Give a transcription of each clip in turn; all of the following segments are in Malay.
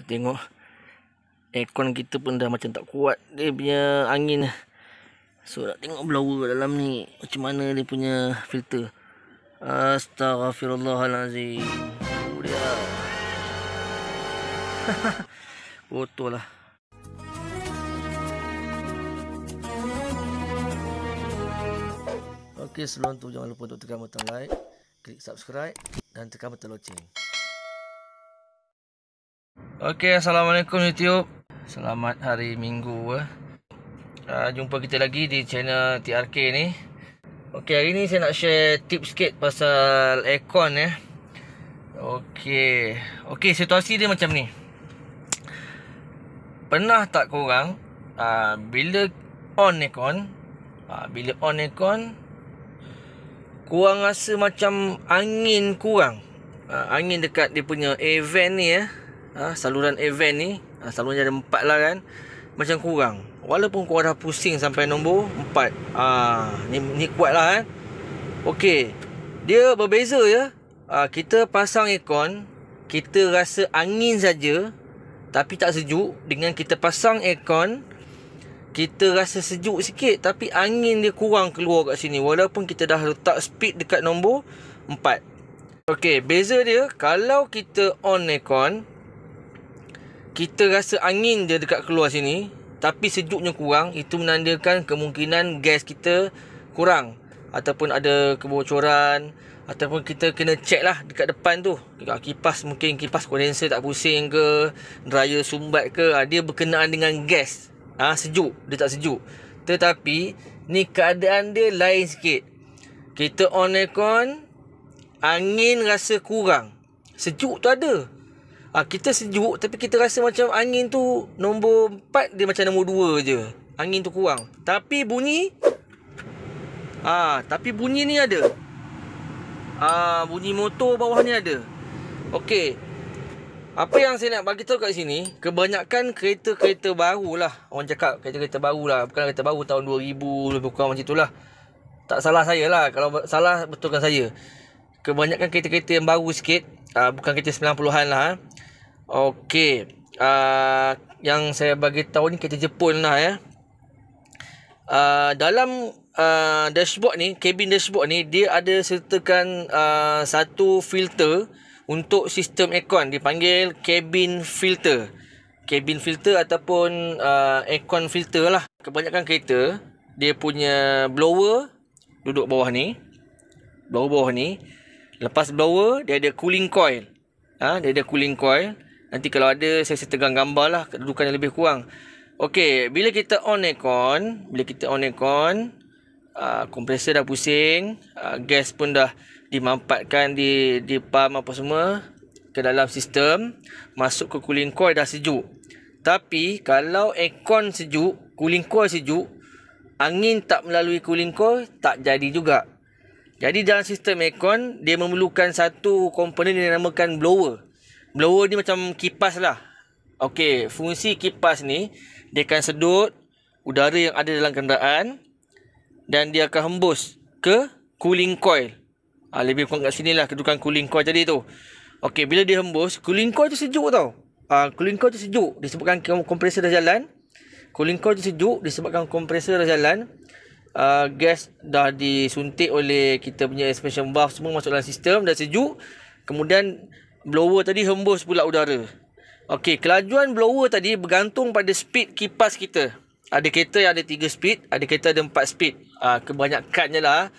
Tengok aircon kita pun dah macam tak kuat dia punya angin. So nak tengok blower dalam ni macam mana dia punya filter. Astaghfirullahalazim. Dia kotor lah. Okey, sebelum tu jangan lupa untuk tekan butang like, klik subscribe dan tekan butang loceng. Okey, Assalamualaikum YouTube. Selamat hari Minggu. Jumpa kita lagi di channel TRK ni. Okey, hari ni saya nak share tips sikit pasal aircon ya. Okey, situasi dia macam ni. Pernah tak korang bila on aircon korang rasa macam angin kurang? Angin dekat dia punya air vent ni saluran air vent ni, saluran ada 4 lah kan, macam kurang. Walaupun korang dah pusing sampai nombor 4. Ni kuat lah Okey, dia berbeza ya. Kita pasang aircon, kita rasa angin saja tapi tak sejuk. Dengan kita pasang aircon, kita rasa sejuk sikit tapi angin dia kurang keluar kat sini, walaupun kita dah letak speed dekat nombor 4. Okey, beza dia, kalau kita on aircon, kita rasa angin dia dekat keluar sini tapi sejuknya kurang. Itu menandakan kemungkinan gas kita kurang, ataupun ada kebocoran, ataupun kita kena check lah dekat depan tu. Kipas, mungkin kipas kondenser tak pusing ke, dryer sumbat ke, dia berkenaan dengan gas. Sejuk, dia tak sejuk. Tetapi ni keadaan dia lain sikit. Kita on aircon, angin rasa kurang, sejuk tu ada. Kita sejuk tapi kita rasa macam angin tu nombor 4, dia macam nombor 2 je. Angin tu kurang. Tapi bunyi bunyi ni ada. Bunyi motor bawah ni ada. Okey, apa yang saya nak bagi tahu kat sini, kebanyakan kereta-kereta baru lah. Orang cakap kereta-kereta baru lah, bukan kereta baru tahun 2000 lebih kurang macam itulah. Tak salah saya lah, kalau salah betulkan saya. Kebanyakan kereta-kereta yang baru sikit, bukan kereta 90-an lah. Okey, yang saya bagi tahu ni kereta Jepun lah ya. Dalam dashboard ni, cabin dashboard ni, dia ada sertakan satu filter untuk sistem aircon, dipanggil cabin filter. Cabin filter ataupun aircon filter lah. Kebanyakan kereta, dia punya blower duduk bawah ni. Blower bawah ni. Lepas blower, dia ada cooling coil. Dia ada cooling coil. Nanti kalau ada, saya setegang gambar lah kedudukannya lebih kurang. Okey, bila kita on aircon, kompresor dah pusing, gas pun dah dimampatkan di pump apa semua ke dalam sistem, masuk ke cooling coil dah sejuk. Tapi kalau aircon sejuk, cooling coil sejuk, angin tak melalui cooling coil, tak jadi juga. Jadi dalam sistem aircon, dia memerlukan satu komponen yang dinamakan blower. Blower ni macam kipas lah. Okey, fungsi kipas ni, dia akan sedut udara yang ada dalam kenderaan dan dia akan hembus ke cooling coil. Lebih kurang kat sini lah kedudukan cooling coil tadi tu. Okey, bila dia hembus, cooling coil tu sejuk tau. Cooling coil tu sejuk disebabkan kompresor dah jalan. Cooling coil tu sejuk disebabkan kompresor dah jalan. Gas dah disuntik oleh kita punya expansion valve, semua masuk dalam sistem, dah sejuk. Kemudian blower tadi hembus pula udara. Okey, kelajuan blower tadi bergantung pada speed kipas kita. Ada kereta yang ada 3 speed, ada kereta ada 4 speed. Kebanyakannya lah.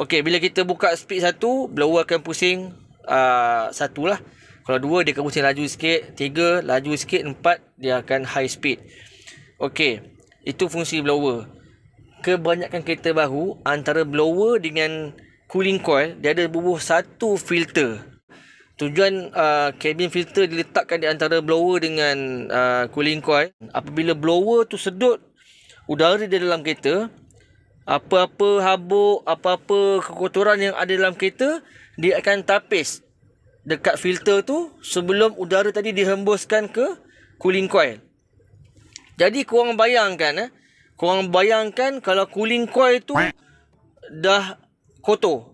Okey, bila kita buka speed 1, blower akan pusing 1 lah. Kalau 2, dia akan pusing laju sikit. 3, laju sikit. 4, dia akan high speed. Okey, itu fungsi blower. Kebanyakan kereta baru, antara blower dengan cooling coil, dia ada bubuh satu filter. Tujuan cabin filter diletakkan di antara blower dengan cooling coil. Apabila blower tu sedut udara di dalam kereta, apa-apa habuk, apa-apa kekotoran yang ada dalam kereta, dia akan tapis dekat filter tu sebelum udara tadi dihembuskan ke cooling coil. Jadi korang bayangkan kalau cooling coil tu dah kotor.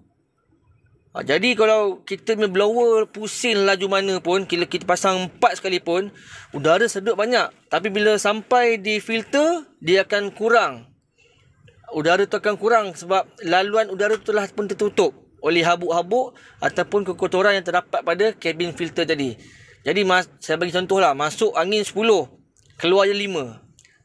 Jadi kalau kita punya blower pusing laju mana pun, kita pasang 4 sekalipun, udara sedut banyak. Tapi bila sampai di filter, dia akan kurang. Udara tu akan kurang sebab laluan udara tu telah pun tertutup oleh habuk-habuk ataupun kekotoran yang terdapat pada kabin filter tadi. Jadi saya bagi contoh lah, masuk angin 10, keluar je 5.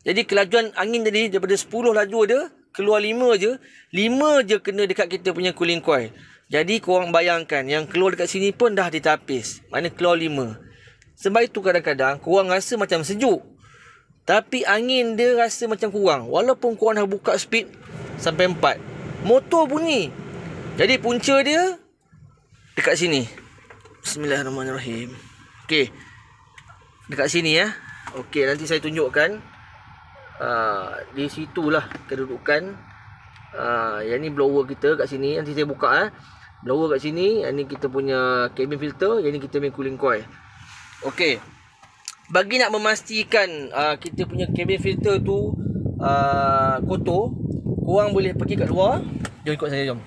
Jadi kelajuan angin tadi daripada 10 laju ada, keluar 5 je. 5 je kena dekat kita punya cooling coil. Jadi korang bayangkan, yang keluar dekat sini pun dah ditapis. Mana keluar 5. Sebab itu kadang-kadang korang rasa macam sejuk, tapi angin dia rasa macam kurang. Walaupun korang dah buka speed sampai 4, motor bunyi. Jadi punca dia dekat sini. Bismillahirrahmanirrahim. Okey, dekat sini ya. Okey, nanti saya tunjukkan. Di situlah kedudukan. Yang ni blower kita kat sini. Nanti saya buka blower kat sini. Yang ni kita punya cabin filter. Yang ni kita punya cooling coil. Okey, bagi nak memastikan kita punya cabin filter tu kotor, korang boleh pergi kat luar. Jom ikut saya, jom.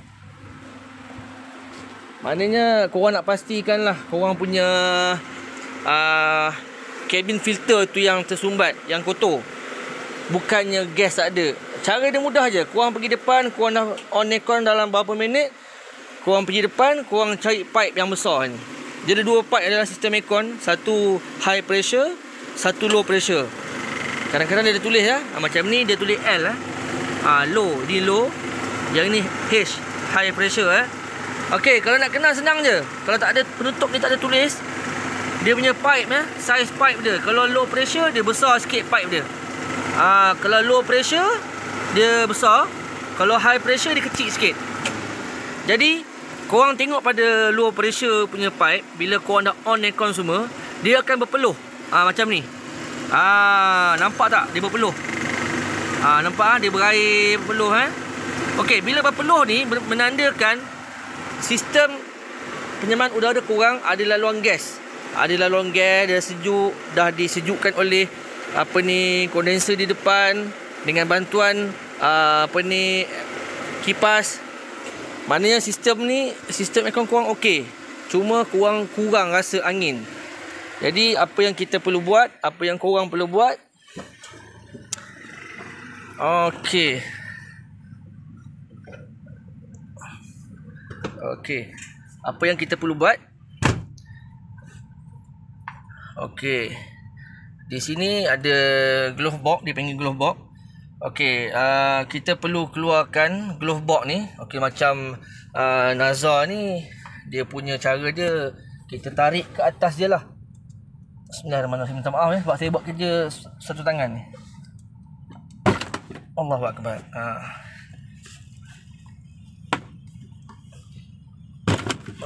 Maknanya korang nak pastikan lah korang punya cabin filter tu yang tersumbat, yang kotor, bukannya gas tak ada. Cara dia mudah je. Korang pergi depan, korang dah on aircon dalam berapa minit, korang pergi depan, korang cari pipe yang besar ni. Dia ada 2 pipe dalam sistem aircon. Satu high pressure, satu low pressure. Kadang-kadang dia ada tulis macam ni dia tulis L low, ni low. Yang ni H, high pressure Okey, kalau nak kenal senang je. Kalau tak ada penutup ni, tak ada tulis, dia punya pipe size pipe dia. Kalau low pressure dia besar sikit pipe dia. Kalau low pressure dia besar, kalau high pressure dia kecil sikit. Jadi korang tengok pada low pressure punya pipe, bila korang dah on aircon semua, dia akan berpeluh. Macam ni. Nampak tak? Dia berpeluh. Nampak dia berair, berpeluh Okey, bila berpeluh ni menandakan sistem penyamaan udara korang ada laluan gas. Ada laluan gas, dah sejuk, dah disejukkan oleh kondenser di depan dengan bantuan kipas. Maknanya sistem aircon korang okey. Cuma korang kurang rasa angin. Jadi apa yang kita perlu buat, apa yang korang perlu buat, okey. Apa yang kita perlu buat? Okey. Di sini ada glove box, dipanggil glove box. Okey, kita perlu keluarkan glove box ni. Okey, macam Nazar ni, dia punya cara dia, kita tarik ke atas je lah. Bismillahirrahmanirrahim. Minta maaf sebab saya buat kerja satu tangan ni. Allahu Akbar.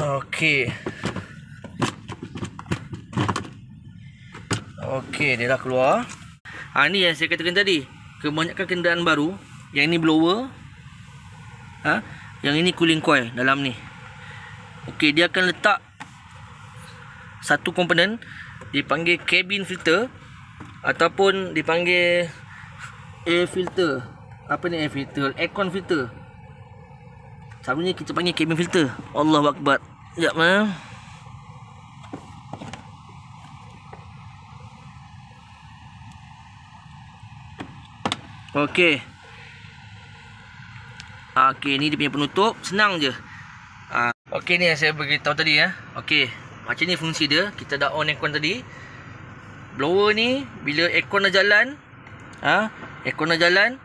Okey, dia dah keluar. Ni yang saya katakan tadi, kebanyakan kenderaan baru, yang ini blower, yang ini cooling coil dalam ni. Okey, dia akan letak satu komponen dipanggil cabin filter ataupun dipanggil air filter. Apa ni air filter? Aircon filter. Selalunya kita panggil cabin filter. Allahu Akbar. Sekejap Okey. Okey, ni dia punya penutup. Senang je. Okey, ni yang saya beritahu tadi Okey, macam ni fungsi dia. Kita dah on aircon tadi. Blower ni bila aircon dah jalan, aircon dah jalan,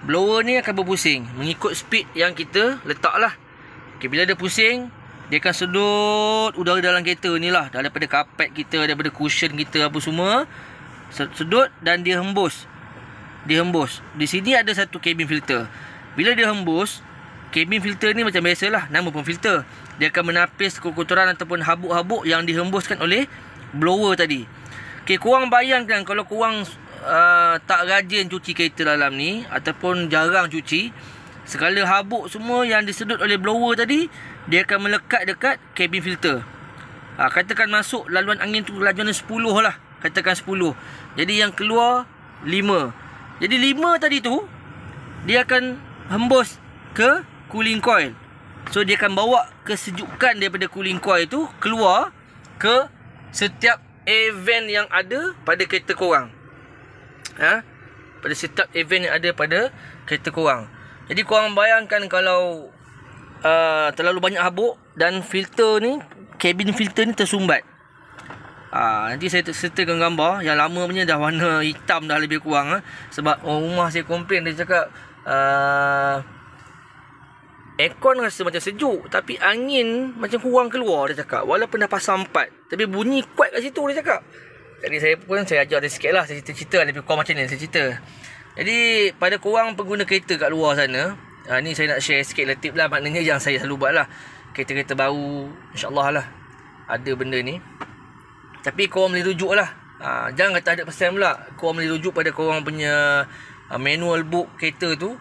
blower ni akan berpusing mengikut speed yang kita letak lah. Okey, bila dia pusing, dia akan sedut udara dalam kereta ni lah, daripada kapet kita, daripada cushion kita, apa semua sedut dan dia hembus. Di sini ada satu cabin filter. Bila dia hembus, cabin filter ni macam biasalah, nama pun filter. Dia akan menapis kotoran ataupun habuk-habuk yang dihembuskan oleh blower tadi. Okey, korang bayangkan kalau korang tak rajin cuci kereta dalam ni ataupun jarang cuci, segala habuk semua yang disedut oleh blower tadi, dia akan melekat dekat cabin filter. Katakan masuk laluan angin tu lajuan 10 lah. Katakan 10. Jadi yang keluar 5. Jadi 5 tadi tu dia akan hembus ke cooling coil. So dia akan bawa kesejukan daripada cooling coil tu keluar ke setiap event yang ada pada kereta korang. Pada setiap event yang ada pada kereta korang. Jadi korang bayangkan kalau terlalu banyak habuk dan filter ni, cabin filter ni tersumbat. Nanti saya sertakan gambar. Yang lama punya dah warna hitam dah lebih kurang. Sebab rumah saya komplain, dia cakap aircon rasa macam sejuk, tapi angin macam kurang keluar, dia cakap. Walaupun dah pasang 4, tapi bunyi kuat kat situ, dia cakap. Jadi saya ajar dia sikit lah. Saya cerita lebih kurang macam ni, saya cerita. Jadi pada korang pengguna kereta kat luar sana, ni saya nak share sikit lah tip lah. Maknanya yang saya selalu buat lah. Kereta-kereta baru, insyaAllah lah ada benda ni. Tapi korang boleh rujuk lah. Jangan kata 100% pula. Korang boleh rujuk pada korang punya manual book kereta tu.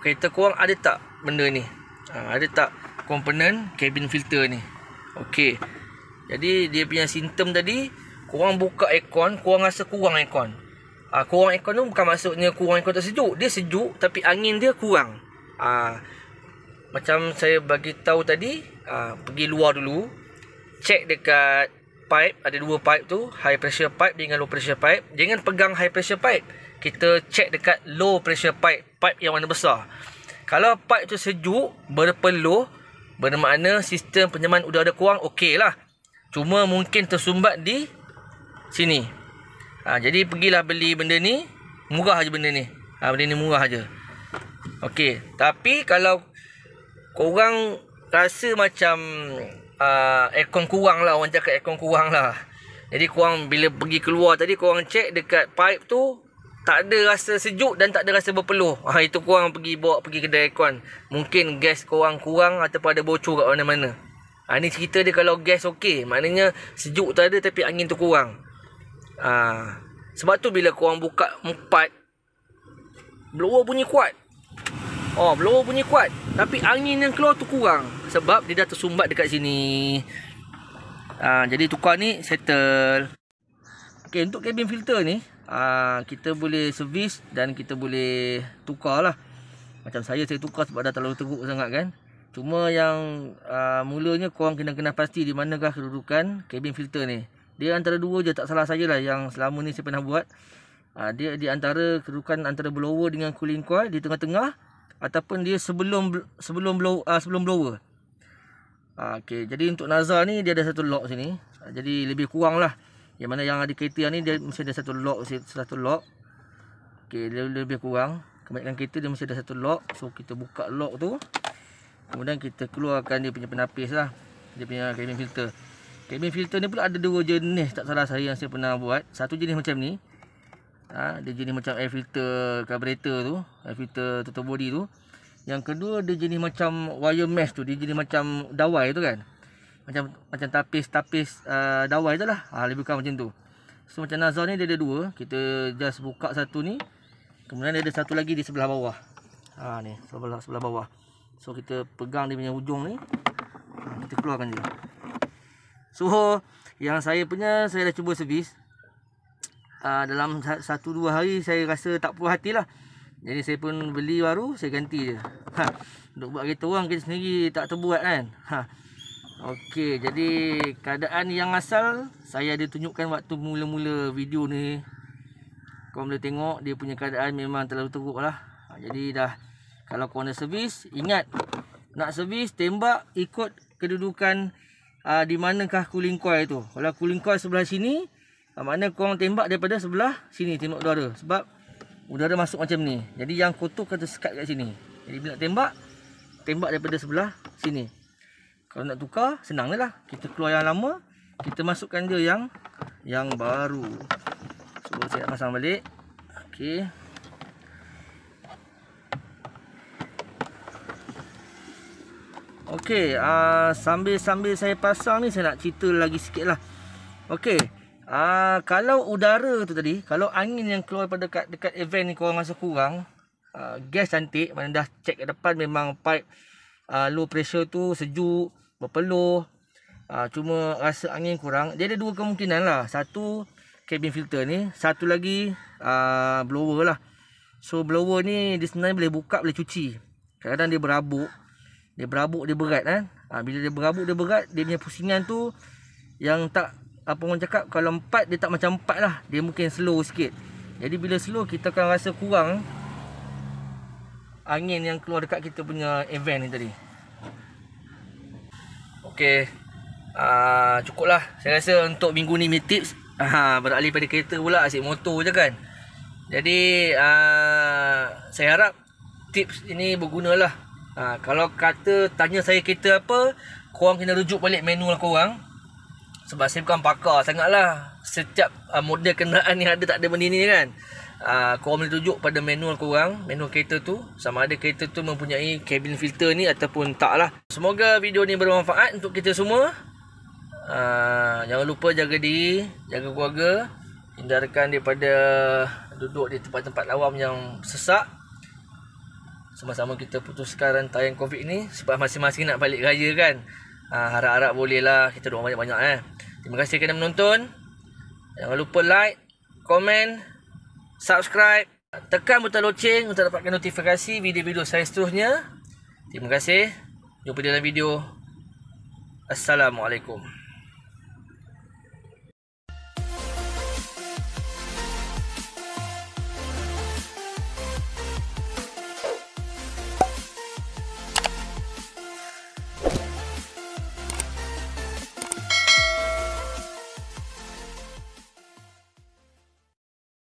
Kereta korang ada tak benda ni? Ada tak komponen cabin filter ni? Okey. Jadi dia punya simptom tadi, korang buka aircon, korang rasa kurang aircon. Kurang aircon tu bukan maksudnya kurang aircon tak sejuk. Dia sejuk tapi angin dia kurang. Macam saya bagi tahu tadi, pergi luar dulu, check dekat pipe, ada 2 pipe tu, high pressure pipe dengan low pressure pipe. Jangan pegang high pressure pipe. Kita check dekat low pressure pipe, pipe yang warna besar. Kalau pipe tu sejuk, berpeluh, bermakna sistem penyaman udara kurang, okey lah. Cuma mungkin tersumbat di sini. Jadi pergilah beli benda ni. Murah je benda ni. Benda ni murah je. Okey. Tapi kalau korang rasa macam aircon kurang lah, orang cakap aircon kurang lah. Jadi korang bila pergi keluar tadi, korang check dekat pipe tu, tak ada rasa sejuk dan tak ada rasa berpeluh. Itu korang bawa pergi kedai aircon. Mungkin gas korang kurang ataupun ada bocor kat mana-mana. Ni cerita dia kalau gas okey. Maknanya sejuk tak ada tapi angin tu kurang. Sebab tu bila korang buka 4, blower bunyi kuat. Blower bunyi kuat, tapi angin yang keluar tu kurang. Sebab dia dah tersumbat dekat sini. Jadi tukar ni settle. Okey, untuk cabin filter ni, kita boleh servis dan kita boleh tukar lah. Macam saya tukar sebab dah terlalu teruk sangat kan. Cuma yang mulanya korang kena pasti di manakah kedudukan cabin filter ni. Dia antara 2 je, tak salah saya lah yang selama ni saya pernah buat. Dia di antara kedudukan antara blower dengan cooling coil, di tengah-tengah, ataupun dia sebelum blower. Okey, jadi untuk Nazar ni dia ada satu lock sini. Jadi lebih kurang lah. Yang mana yang ada kereta ni dia mesti ada satu lock. Okey, dia lebih kurang. Kebanyakan kereta dia mesti ada satu lock. So kita buka lock tu. Kemudian kita keluarkan dia punya penapis lah. Dia punya cabin filter. Cabin filter ni pula ada 2 jenis, tak salah saya, yang saya pernah buat. Satu jenis macam ni. Dia jenis macam air filter carburetor tu, air filter turbo body tu. Yang kedua dia jenis macam wire mesh tu, dia jenis macam dawai tu kan. Macam tapis dawai tu lah. Lebih kurang macam tu. So macam Nazar ni dia ada 2. Kita just buka satu ni. Kemudian dia ada satu lagi di sebelah bawah. Ni sebelah bawah. So kita pegang dia punya ujung ni. Kita keluarkan dia. So yang saya dah cuba servis. Dalam 1-2 hari saya rasa tak puas hati lah. Jadi saya pun beli baru, saya ganti je. Untuk buat kereta orang, kita sendiri tak terbuat kan. Okey, jadi keadaan yang asal saya ada tunjukkan waktu mula-mula video ni. Korang boleh tengok dia punya keadaan memang terlalu teruk lah. Jadi dah, kalau korang nak servis, ingat nak servis tembak ikut kedudukan di manakah cooling coil tu. Kalau cooling coil sebelah sini, maknanya korang tembak daripada sebelah sini, tembak udara. Sebab udara masuk macam ni. Jadi yang kotor kena sekat kat sini. Jadi bila tembak daripada sebelah sini. Kalau nak tukar, senang lah. Kita keluar yang lama, kita masukkan dia yang baru. So saya nak pasang balik. Okey. Okey, sambil saya pasang ni, saya nak cerita lagi sikit lah. Okey, kalau udara tu tadi, kalau angin yang keluar pada dekat event ni korang rasa kurang, gas cantik, mana dah check kat depan memang pipe low pressure tu sejuk, berpeluh, cuma rasa angin kurang. Dia ada 2 kemungkinan lah. Satu, cabin filter ni. Satu lagi, blower lah. So blower ni dia sebenarnya boleh buka, boleh cuci. Kadang-kadang dia berabuk. dia berabuk, dia berat kan. Bila dia berabuk, dia berat, dia punya pusingan tu yang tak, apa orang cakap, kalau 4 dia tak macam 4 lah, dia mungkin slow sikit. Jadi bila slow, kita akan rasa kurang angin yang keluar dekat kita punya event ni tadi. Okey, cukup lah. Saya rasa untuk minggu ni punya tips. Beralih pada kereta pula, asyik motor je kan. Jadi saya harap tips ini berguna lah. Kalau kata tanya saya kereta apa, korang kena rujuk balik manual korang. Sebab saya bukan pakar sangat lah. Setiap model kenderaan yang ada, tak ada benda ni kan. Korang boleh rujuk pada manual korang, manual kereta tu, sama ada kereta tu mempunyai cabin filter ni ataupun tak lah. Semoga video ni bermanfaat untuk kita semua. Jangan lupa jaga diri, jaga keluarga, hindarkan daripada duduk di tempat-tempat awam yang sesak. Sama-sama kita putuskan rantaian COVID ni, sebab masing-masing nak balik raya kan. Harap-harap boleh lah, kita doa banyak-banyak Terima kasih kerana menonton. Jangan lupa like, komen, subscribe, tekan butang loceng untuk dapatkan notifikasi video-video saya seterusnya. Terima kasih. Jumpa dalam video. Assalamualaikum.